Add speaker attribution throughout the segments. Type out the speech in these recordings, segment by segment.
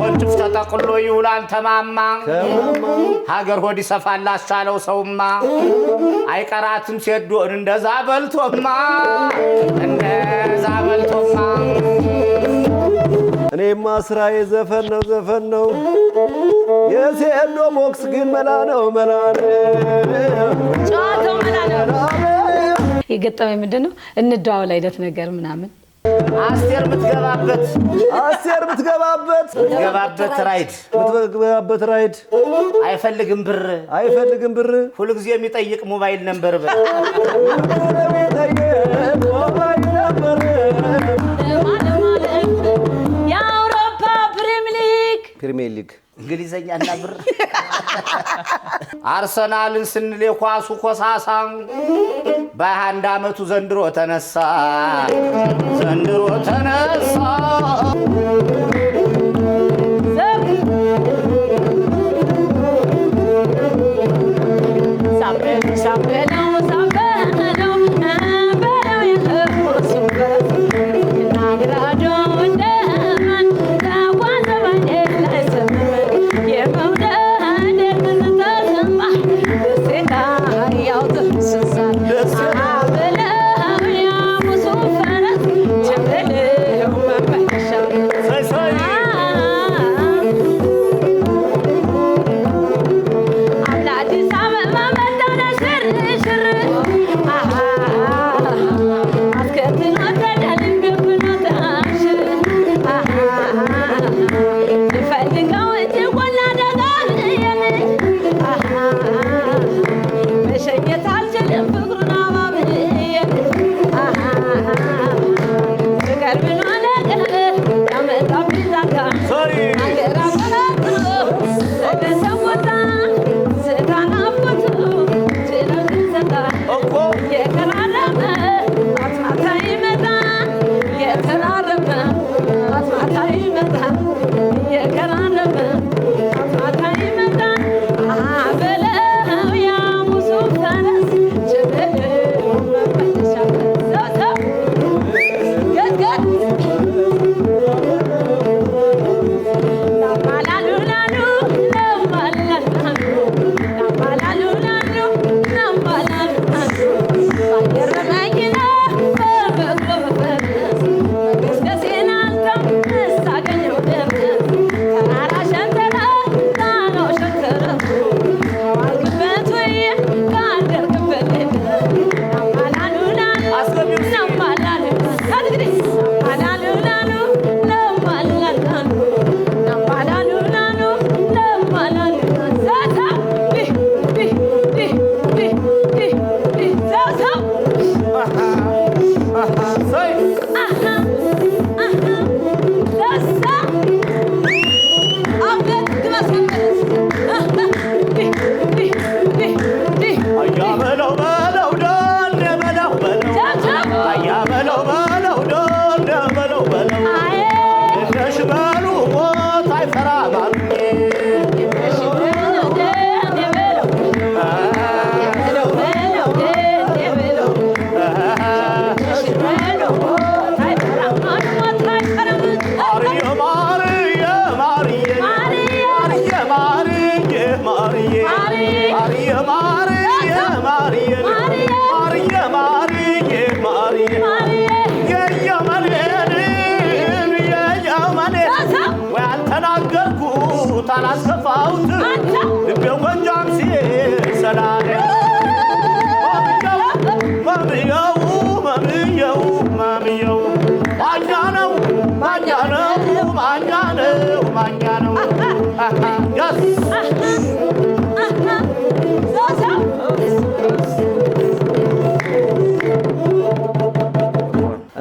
Speaker 1: ወንጭፍ ተጠቅሎ ይውላል ተማማ ሀገር ሆድ ይሰፋል አስቻለው ሰውማ አይቀራትም ሲዶን እንደዛ በልቶማ
Speaker 2: እኔማ ስራዬ ዘፈን ነው የሴዶ ቦክስ ግን መላ ነው
Speaker 3: ጨዋታው መላ ነው የገጠመኝ ምንድነው እንደዋወል አይነት ነገር ምናምን
Speaker 1: አስቴር ምትገባበት ራይድ አይፈልግም ብር ሁሉ ጊዜ የሚጠይቅ ሞባይል ነምበር
Speaker 3: የአውሮፓ
Speaker 2: ፕሪሚየር ሊግ
Speaker 1: እንግሊዘኛና ብር አርሰናልን ስንል የኳሱ ኮሳሳ በ21 አመቱ ዘንድሮ ተነሳ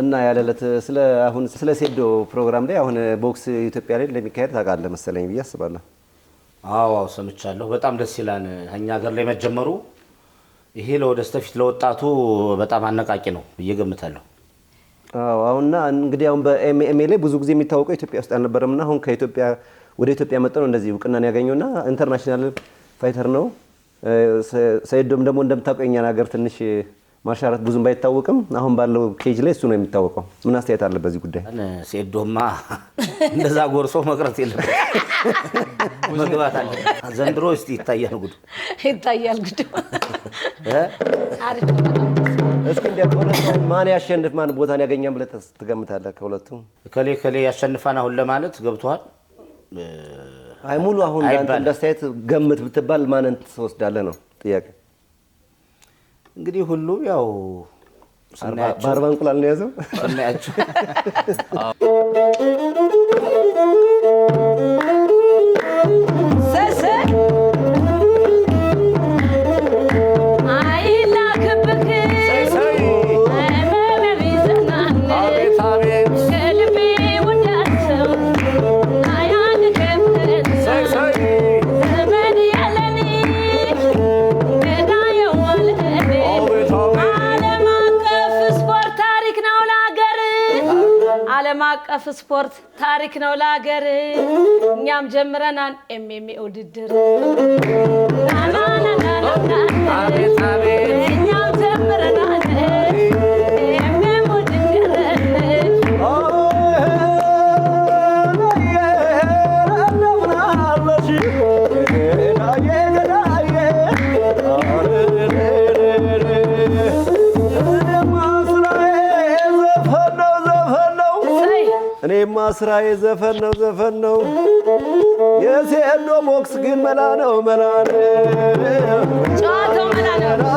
Speaker 2: እና ያለለት ስለ ሴዶ ፕሮግራም ላይ አሁን ቦክስ ኢትዮጵያ ላይ እንደሚካሄድ ታውቃለህ መሰለኝ ብዬ አስባለሁ።
Speaker 1: አዎ ሰምቻለሁ። በጣም ደስ ይላል እኛ ሀገር ላይ መጀመሩ። ይሄ ለወደስተፊት ለወጣቱ በጣም አነቃቂ ነው እየገምታለሁ።
Speaker 2: አዎ አሁንና እንግዲህ አሁን በኤምኤምኤ ላይ ብዙ ጊዜ የሚታወቀው ኢትዮጵያ ውስጥ አልነበረምና አሁን ከኢትዮጵያ ወደ ኢትዮጵያ መጥቶ ነው እንደዚህ እውቅናን ያገኘውና ኢንተርናሽናል ፋይተር ነው። ሰይዶም ደግሞ እንደምታውቀው የኛን ሀገር ትንሽ ማርሻል አርት ብዙም ባይታወቅም አሁን ባለው ኬጅ ላይ እሱ ነው የሚታወቀው። ምን አስተያየት አለ በዚህ ጉዳይ?
Speaker 1: ሴዶማ እንደዛ ጎርሶ መቅረት የለም መግባት አለ። ዘንድሮ እስቲ ይታያል ጉዱ
Speaker 3: አሪፍ ነው።
Speaker 2: እስኪ እንደው ማን ያሸንፍ ማን ቦታን ያገኛል ብለህ ትገምታለህ? ከሁለቱ
Speaker 1: ከሌ ያሸንፋን አሁን ለማለት ገብቷል።
Speaker 2: አይ ሙሉ አሁን አንተ እንዳስተያየት ገምት ብትባል ማንን ትወስዳለህ ነው ጥያቄ።
Speaker 1: እንግዲህ ሁሉ ያው
Speaker 2: በአርባ እንቁላል ነው ያዘው
Speaker 1: እናያቸው።
Speaker 3: ዓለም አቀፍ ስፖርት ታሪክ ነው ለሀገር። እኛም ጀምረናል ኤምኤምኤ ውድድር
Speaker 1: አቤት አቤት
Speaker 3: እኛም ጀምረናል ኤምኤምኤ ውድድር
Speaker 2: እኔማ ስራዬ ዘፈን ነው የሴዶ ቦክስ ግን መላ ነው
Speaker 3: ጨዋታው መላ ነው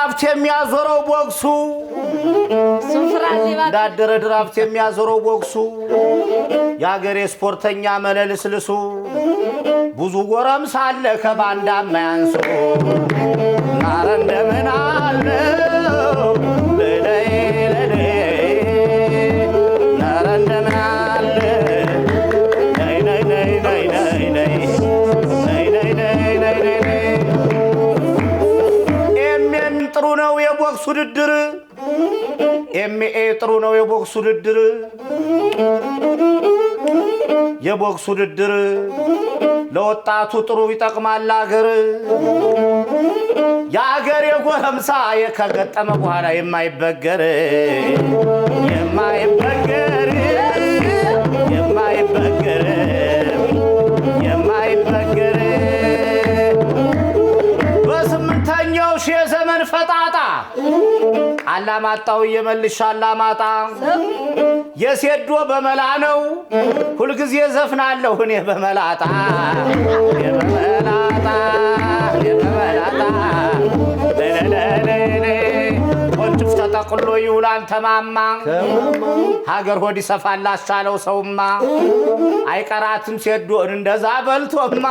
Speaker 1: ድራፍት የሚያዞረው ቦክሱ እንዳደረ ድራፍት የሚያዞረው ቦክሱ የአገሬ ስፖርተኛ መለልስልሱ ብዙ ጎረምሳ አለ ከባንዳ ማያንሱ ናረ እንደምን አለው ለለይ ናረ እንደምን አለ ጥሩ ነው የቦክስ ውድድር ኤምኤ ጥሩ ነው የቦክስ ውድድር የቦክስ ውድድር ለወጣቱ ጥሩ ይጠቅማል አገር የአገር የጎረምሳ ከገጠመ በኋላ የማይበገር በስምንተኛው ሺህ ዘመን ፈጣጣ አላማጣው የመልሻ አላማጣ የሴዶ በመላ ነው ሁልጊዜ ዘፍናለሁ እኔ በመላጣ የበመላጣ ወንጭፍ ተጠቅሎ ይውላል ተማማ ሀገር ሆድ ይሰፋል አስቻለው ሰውማ አይቀራትም ሴዶ እንደዛ በልቶማ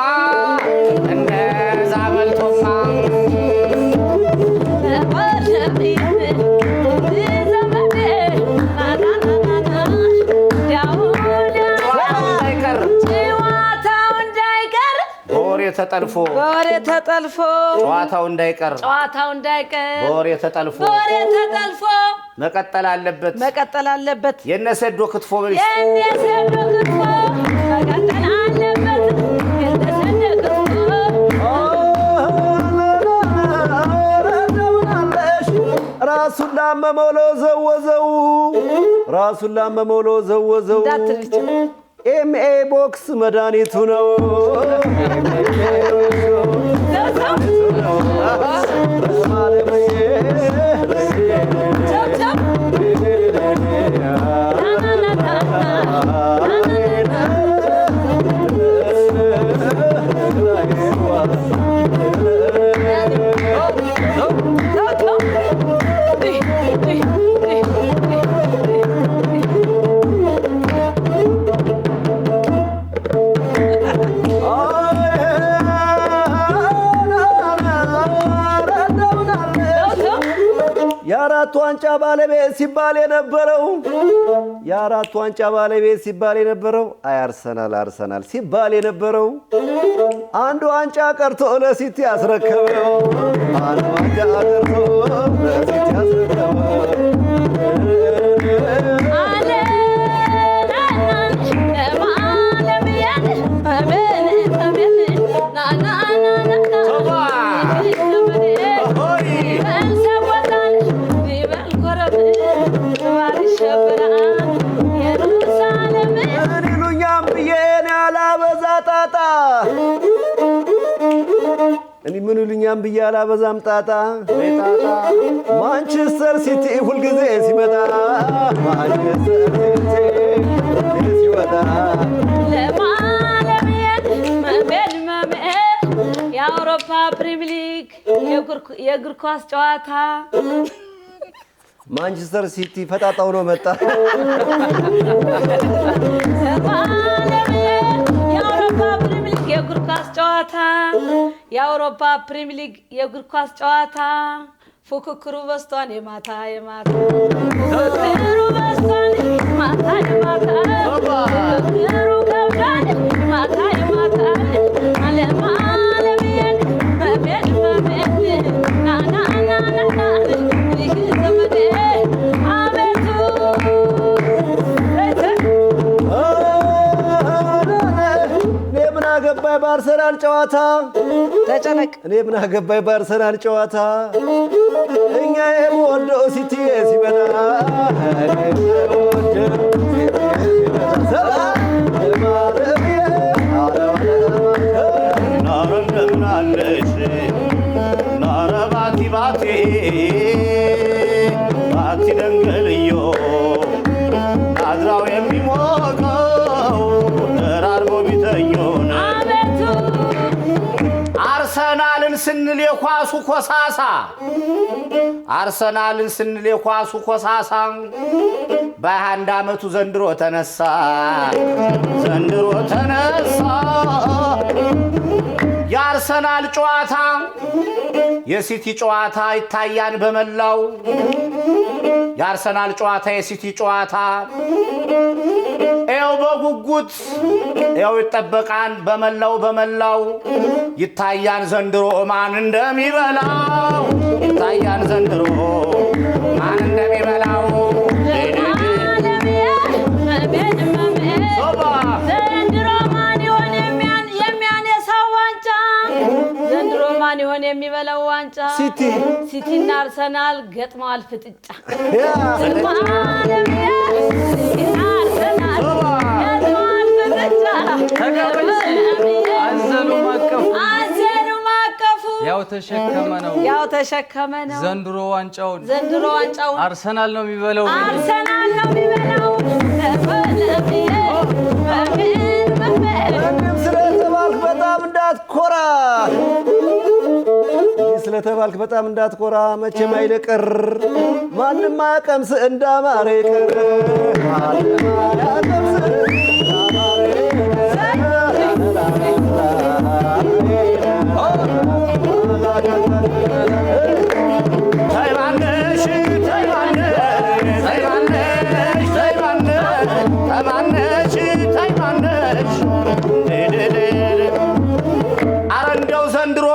Speaker 1: በወሬ ተጠልፎ ጨዋታው እንዳይቀር በወሬ ተጠልፎ መቀጠል አለበት የነሰዶ ክትፎ
Speaker 2: ራሱን ላመመው ለወዘወዘው ኤምኤ ቦክስ መድኃኒቱ ነው። ዋንጫ ባለቤት ሲባል የነበረው አርሰናል ሲባል የነበረው አንዱ ዋንጫ ቀርቶ ለሲቲ ያስረከበው ምን ይሉኛም ብዬ አላበዛም ጣጣ ማንቸስተር ሲቲ ሁልጊዜ ሲመጣ
Speaker 3: የአውሮፓ ፕሪሚየር ሊግ የእግር ኳስ ጨዋታ
Speaker 2: ማንቸስተር ሲቲ ፈጣጣው ነው መጣ
Speaker 3: የአውሮፓ ፕሪሚየር ሊግ የእግር ኳስ ጨዋታ ፉክክሩ በስቷን የማታ ፉክክሩ በስቷን ማታ ፉክክሩ ገብቷን ማታ አለማለምየን መቤት ናና ይህ ዘመዴ አቤቱ
Speaker 2: አገባይ በአርሰናል ጨዋታ
Speaker 3: ተጨነቅ
Speaker 2: እኔ ምን አገባይ በአርሰናል ጨዋታ እኛ የምወደው ሲቲ ሲመጣ
Speaker 1: ባቲ ደንገልዮ አድራው የሚሞቀው ደራርቦ ቢተኞን አርሰናልን ስንል የኳሱ ኮሳሳ በ21 ዓመቱ ዘንድሮ ተነሳ የአርሰናል ጨዋታ የሲቲ ጨዋታ ይታያን በመላው የአርሰናል ጨዋታ የሲቲ ጨዋታ ኤው በጉጉት ኤው ይጠበቃን በመላው ይታያን ዘንድሮ ማን እንደሚበላው ዘንድሮ ማን ይሆን የሚበላው ዋንጫ ሲቲና አርሰናል ገጥመዋል ፍጥጫ ያው ተሸከመ ነው
Speaker 4: ዘንድሮ ዋንጫውን
Speaker 3: አርሰናል
Speaker 4: ነው የሚበላው
Speaker 2: ስለተባልክ በጣም እንዳትኮራ መቼም አይለቀር ማንም አያቀምስ እንዳማረ ይቀር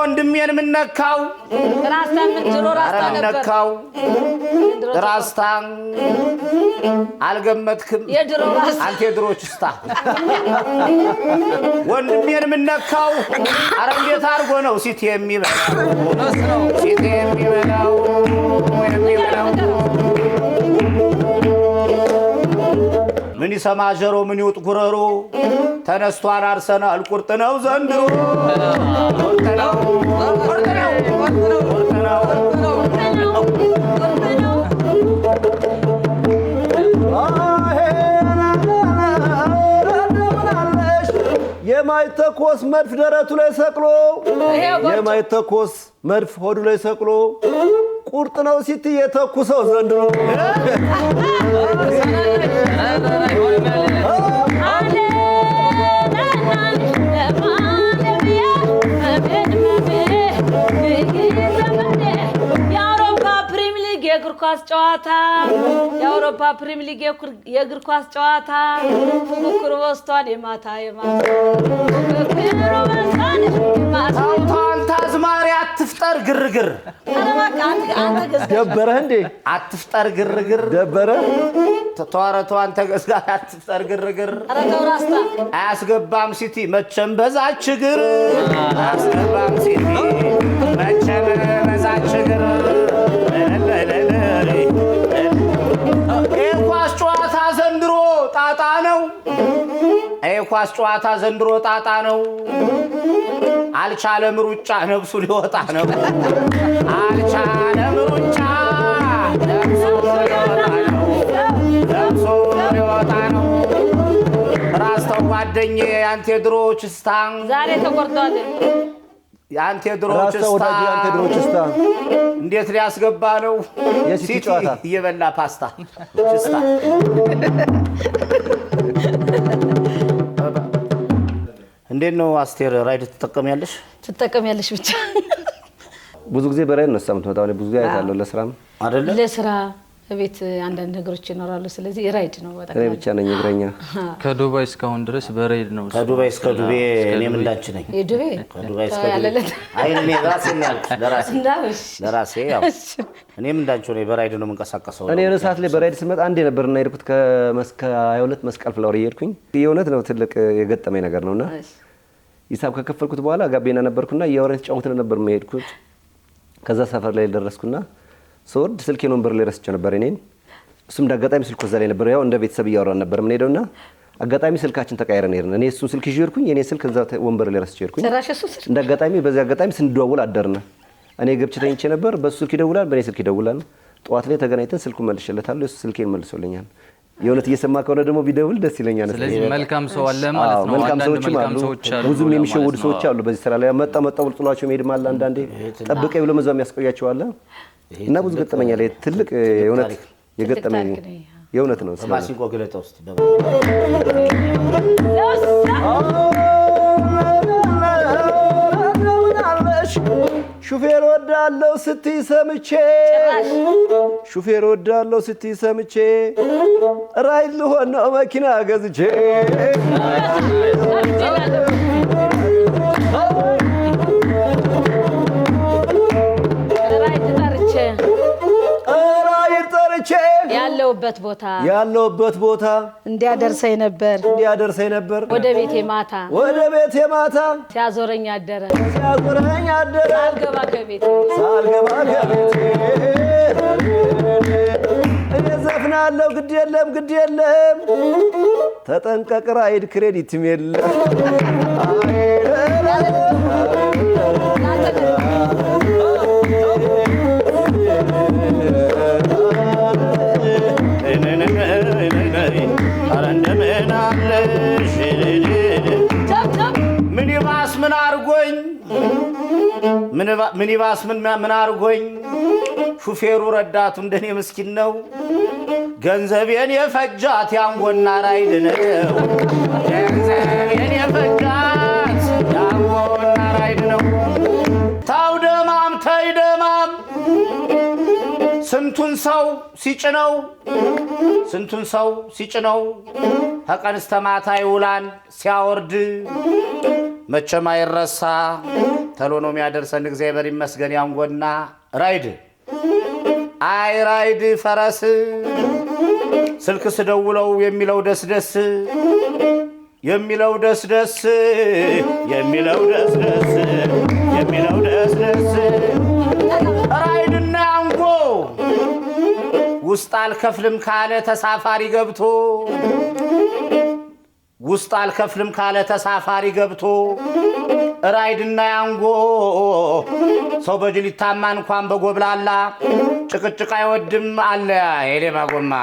Speaker 1: ወንድሜን ምን ነካው ራስታ አልገመትክም አንተ የድሮች ስታ ወንድሜን ምን ነካው አረ እንዴት አርጎ ነው ሲቲ የሚበላው ምን ይሰማ ጀሮ ምን ይውጥ ጉረሮ ተነስቷል አርሰናል ቁርጥ ነው ዘንድሮ
Speaker 2: የማይተኮስ መድፍ ደረቱ ላይ ሰቅሎ የማይተኮስ መድፍ ሆዱ ላይ ሰቅሎ ቁርጥ ነው ሲቲ የተኩሰው ዘንድሮ
Speaker 3: የእግር ኳስ ጨዋታ የአውሮፓ ፕሪሚየር ሊግ የእግር ኳስ ጨዋታ ፉክክሩ በስቷል የማታ
Speaker 1: አንተ አዝማሪ አትፍጠር ግርግር
Speaker 2: ደበረህ እንዴ
Speaker 1: አትፍጠር ግርግር
Speaker 2: ደበረ
Speaker 1: ተዋረቱ አንተ ገዝጋ አትፍጠር ግርግር
Speaker 3: አረጋው ራስታ
Speaker 1: አያስገባም ሲቲ መቸም በዛች ግር አያስገባም ሲቲ መቸም በዛች ግር ኳስ ጨዋታ ዘንድሮ ጣጣ ነው ኳስ ጨዋታ ዘንድሮ ጣጣ ነው አልቻለም ሩጫ ነብሱ ሊወጣ ነው አልቻለም ሩጫ ነብሱ ሊወጣ ነው ራስተው ጓደኛዬ አንተ ድሮች ስታን
Speaker 3: ዛሬ ተቆርጧል
Speaker 1: ያንተ ድሮች ስታ እንዴት ሊያስገባ ነው
Speaker 2: የሲቲ ጨዋታ
Speaker 1: እየበላ ፓስታ ችስታ እንዴት ነው አስቴር ራይድ ትጠቀሚያለሽ
Speaker 3: ብቻ
Speaker 2: ብዙ ጊዜ በራይድ ነው ሰምተው ብዙ ጊዜ አይታለሁ ለስራም
Speaker 1: አይደለ
Speaker 3: ለስራ ቤት አንዳንድ ነገሮች ይኖራሉ ስለዚህ ራይድ ነው ወጣ
Speaker 2: እኔ ብቻ ነኝ እግረኛ
Speaker 4: ከዱባይ እስካሁን ድረስ በራይድ ነው
Speaker 1: ከዱባይ እስከ ዱባይ እኔም እንዳንቺ ነኝ ከዱባይ እስከ ዱባይ አይኔ ራሴን ለራሴ ያው እኔም እንዳንቺ ነኝ በራይድ ነው መንቀሳቀሰው
Speaker 2: እኔ የሆነ ሰዓት ላይ በራይድ ስመጣ አንዴ ነበርና የሄድኩት ከ22 መስቀል ፍላወር እየሄድኩኝ የእውነት ነው ትልቅ የገጠመኝ ነገር ነውና ሂሳብ ከከፈልኩት በኋላ ጋቤና ነበርኩና እያወራን ተጫውተን ነበር የሄድኩት ከዛ ሰፈር ላይ ደረስኩና ሶርድ ስልኬን ወንበር ላይ ረስቼ ነበር እኔን እሱም እንዳጋጣሚ ስልኩ እዛ ላይ ነበር ያው እንደ ቤተሰብ እያወራን ነበር ምን ሄደውና አጋጣሚ ስልካችን ተቀያየረን ሄድን እኔ እሱን ስልክ ይዤ ሄድኩኝ የኔ ስልክ እዛ ወንበር ላይ ረስቼ ሄድኩኝ እንዳጋጣሚ በዚህ አጋጣሚ ስንደዋውል አደርና እኔ ገብቼ ተኝቼ ነበር በሱ ስልክ ይደውላል በኔ ስልክ ይደውላል ጠዋት ላይ ተገናኝተን ስልኩን መልሼለታለሁ እሱ ስልኬን መልሶልኛል የእውነት እየሰማ ከሆነ ደግሞ ቢደውል ደስ ይለኛል
Speaker 4: ስለዚህ መልካም ሰው አለ ማለት ነው አንዳንድ መልካም ሰዎች አሉ
Speaker 2: ብዙም የሚሸውዱ ሰዎች አሉ በዚህ ስራ ላይ መጣ ብልጥሏቸው መሄድ ማለት አንዳንዴ ጠብቀኝ ብሎ መዛም ያስቆያቸው አለ እና ብዙ ገጠመኛ ላይ ትልቅ የእውነት የገጠመኝ የእውነት ነው
Speaker 1: ማሲንቆ ገለጣ ውስጥ
Speaker 2: ሹፌር ወዳለው ስትይ ሰምቼ ሹፌር ወዳለው ስትይ ሰምቼ ራይድ ልሆን ነው መኪና ገዝቼ ያለውበት ቦታ
Speaker 3: እንዲያደርሰኝ ነበር ወደ ቤቴ ማታ ሲያዞረኝ አደረ ሳልገባ ከቤቴ
Speaker 2: እኔ ዘፍናለሁ ግድ የለም ተጠንቀቅ ራይድ ክሬዲትም የለም
Speaker 1: ሚኒባስ ምን አርጎኝ ሹፌሩ ረዳቱ እንደኔ ምስኪን ነው ገንዘቤን የፈጃት ያንጎና ራይድ ነው ገንዘቤን የፈጃት ያንጎና ራይድ ነው ታውደማም ተይደማም ስንቱን ሰው ሲጭነው ከቀን እስከ ማታ ይውላል ሲያወርድ መቼም አይረሳ ተሎ ነው የሚያደርሰን እግዚአብሔር ይመስገን ያንጎና ራይድ አይ ራይድ ፈረስ ስልክ ስደውለው የሚለው ደስ ራይድና ያንጎ ውስጥ አልከፍልም ካለ ተሳፋሪ ገብቶ ራይድና ያንጎ ሰው በጅል ይታማ እንኳን በጎብላላ ጭቅጭቅ አይወድም አለ የሌባ ጎማ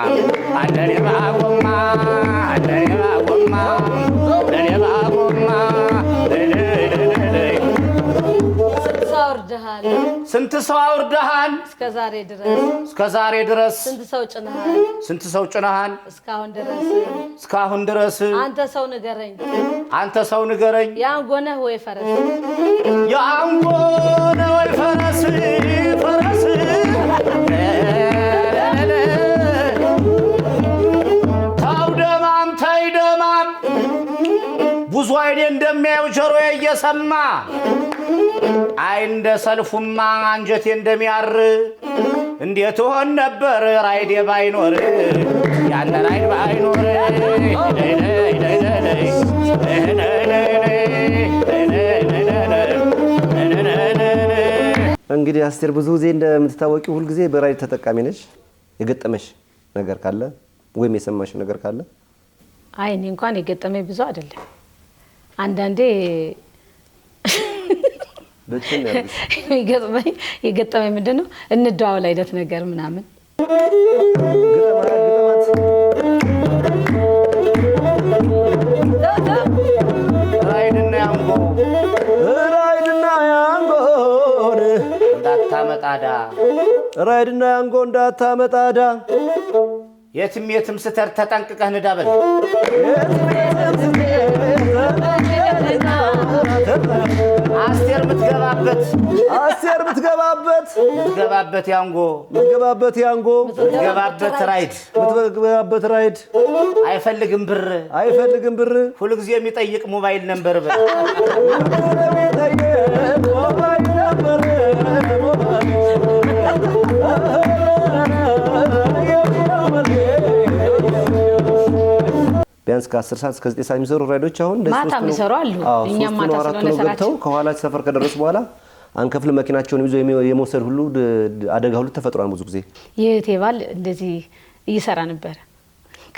Speaker 1: ስንት ሰው አውርደሃል እስከ ዛሬ ድረስ ስንት ሰው ጭነሃል እስካሁን ድረስ አንተ ሰው ንገረኝ
Speaker 3: ያንጎ ነህ ወይ ፈረስ
Speaker 1: ፈረስ እንደሚያየው ጆሮዬ እየሰማ አይ እንደ ሰልፉማ አንጀቴ እንደሚያር እንዴት ሆን ነበር ራይድ ባይኖር ያለ ራይድ ባይኖር
Speaker 2: እንግዲህ አስቴር ብዙ ጊዜ እንደምትታወቂው ሁሉ ጊዜ በራይድ ተጠቃሚ ነሽ። የገጠመሽ ነገር ካለ ወይም የሰማሽው ነገር ካለ?
Speaker 3: አይ እኔ እንኳን የገጠመኝ ብዙ አይደለም። አንዳንዴ የገጠመኝ ምንድነው እንደዋወል አይነት ነገር ምናምን
Speaker 1: ራይድና ያንጎ እንዳታመጣዳ
Speaker 2: ራይድና ያንጎ እንዳታመጣዳ
Speaker 1: የትም ስተር ተጠንቅቀህ ንዳበል አስቴር ምትገባበት ያንጎ ራይድ አይፈልግም ብር ሁሉ ጊዜ የሚጠይቅ ሞባይል ነምበር
Speaker 2: ቢያንስ ከ10 ሰዓት እስከ 9 ሰዓት የሚሰሩ ራይዶች አሁን
Speaker 3: ማታ የሚሰሩ አሉ። እኛም ማታ ስለሆነ
Speaker 2: ገብተው ከኋላ ሰፈር ከደረሱ በኋላ አንከፍል መኪናቸውን ይዞ የመውሰድ ሁሉ አደጋ ሁሉ ተፈጥሯል። ብዙ ጊዜ
Speaker 3: የእህቴ ባል እንደዚህ እየሰራ ነበር።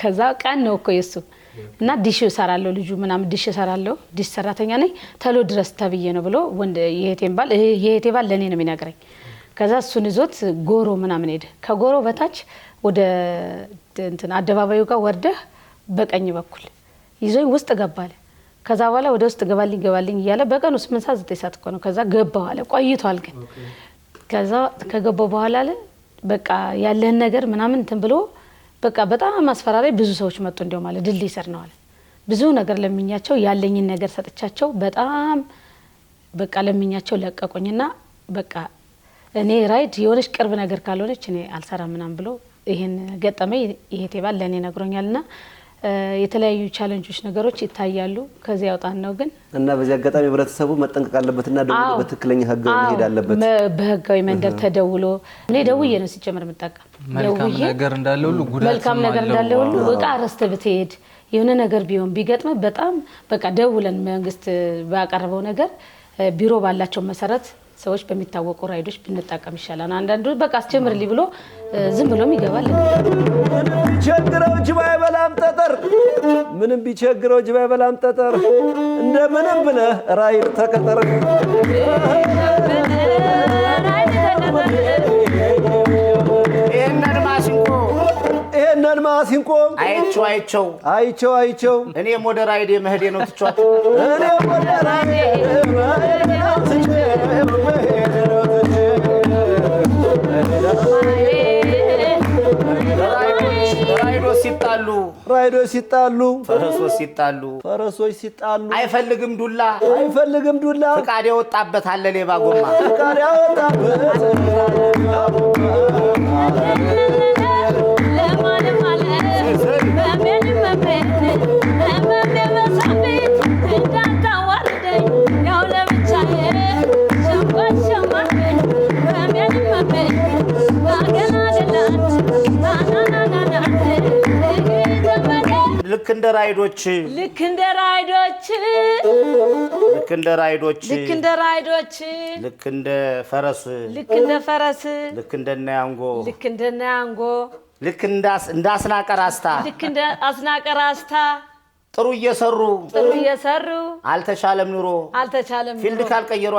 Speaker 3: ከዛ ቀን ነው እኮ የሱ እና ዲሽ እሰራለሁ ልጁ ምናምን ዲሽ እሰራለሁ ዲሽ ሰራተኛ ነኝ ተሎ ድረስ ተብዬ ነው ብሎ ወንድ የእህቴ ባል ለኔ ነው የሚነግረኝ። ከዛ እሱን ይዞት ጎሮ ምናምን ሄደ። ከጎሮ በታች ወደ እንትን አደባባዩ ጋር ወርደህ በቀኝ በኩል ይዞኝ ውስጥ ገባለ። ከዛ በኋላ ወደ ውስጥ ገባልኝ እያለ በቀን 8 ሰዓት 9 ሰዓት እኮ ነው። ከዛ ገባው አለ ቆይቷል ግን ከዛ ከገባው በኋላ አለ በቃ ያለህን ነገር ምናምን እንትን ብሎ በቃ በጣም አስፈራሪ ብዙ ሰዎች መጡ እንደው ማለት ድልድይ ስር ነው አለ። ብዙ ነገር ለምኛቸው ያለኝን ነገር ሰጥቻቸው በጣም በቃ ለምኛቸው ለቀቆኝና በቃ እኔ ራይድ የሆነች ቅርብ ነገር ካልሆነች እኔ አልሰራም ምናምን ብሎ ይሄን ገጠመኝ ይሄቴ ባል ለኔ ነግሮኛልና የተለያዩ ቻሌንጆች ነገሮች ይታያሉ። ከዚህ ያውጣን ነው ግን
Speaker 2: እና በዚህ አጋጣሚ ህብረተሰቡ መጠንቀቅ አለበትና ደውሎ በትክክለኛ ህጋዊ መሄድ አለበት።
Speaker 3: በህጋዊ መንገድ ተደውሎ እኔ ደውዬ ነው ሲጀምር የምጠቀም
Speaker 4: መልካም ነገር እንዳለ ሁሉ ጉዳት
Speaker 3: መልካም ነገር እንዳለ ሁሉ በቃ አረስተ ብትሄድ የሆነ ነገር ቢሆን ቢገጥም በጣም በቃ ደውለን መንግስት ባቀረበው ነገር ቢሮ ባላቸው መሰረት ሰዎች በሚታወቁ ራይዶች ብንጠቀም ይሻላል። አንዳንዱ በቃ አስጀምርልኝ ብሎ ዝም ብሎም ይገባል።
Speaker 2: ምንም ቢቸግረው ጅብ አይበላም ጠጠር እንደምንም ብለህ ራይድ ተቀጠር። ይሄንን ማሲንቆ አይቸው
Speaker 1: እኔም ወደ ራይድ መሄዴ ነው ትቻት
Speaker 2: ራይዶች ሲጣሉ
Speaker 1: ፈረሶች ሲጣሉ አይፈልግም ዱላ ፍቃድ ያወጣበት አለ ሌባ ጎማ ልክ እንደ ራይዶች ልክ እንደ ፈረስ ልክ እንደ ያንጎ ልክ እንደ አስናቀ ራስታ ጥሩ እየሰሩ አልተቻለም ኑሮ ፊልድ ካልቀየሩ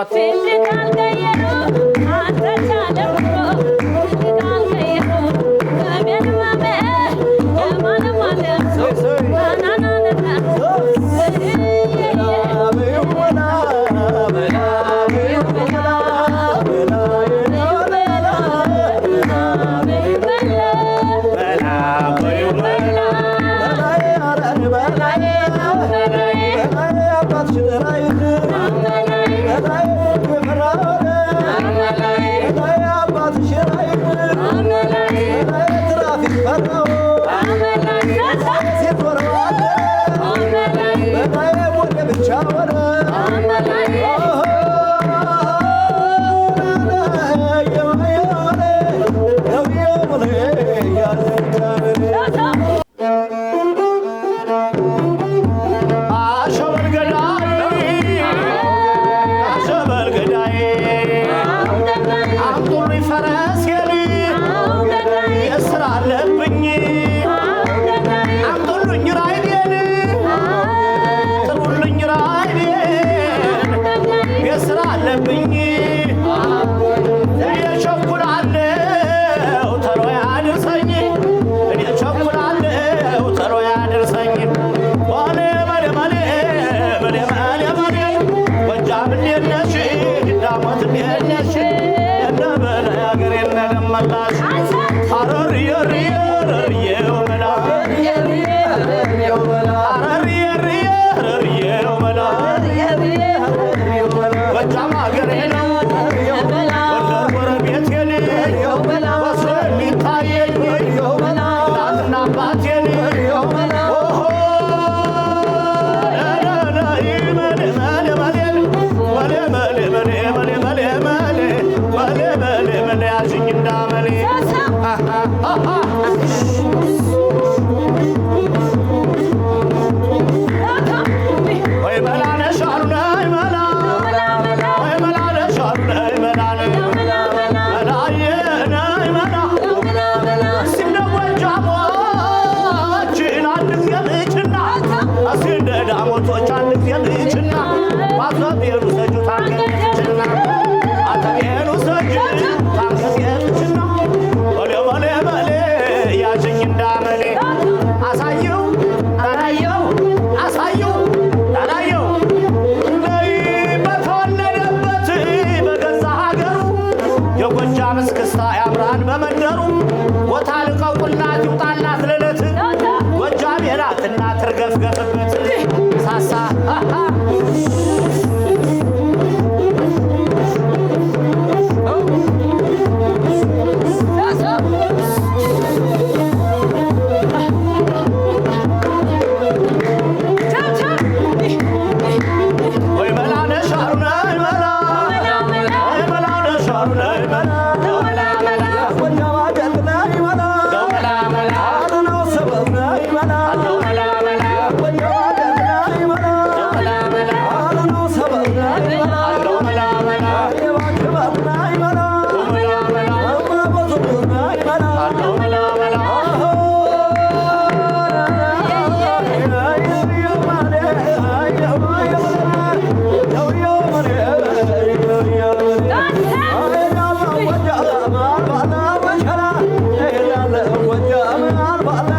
Speaker 5: I'm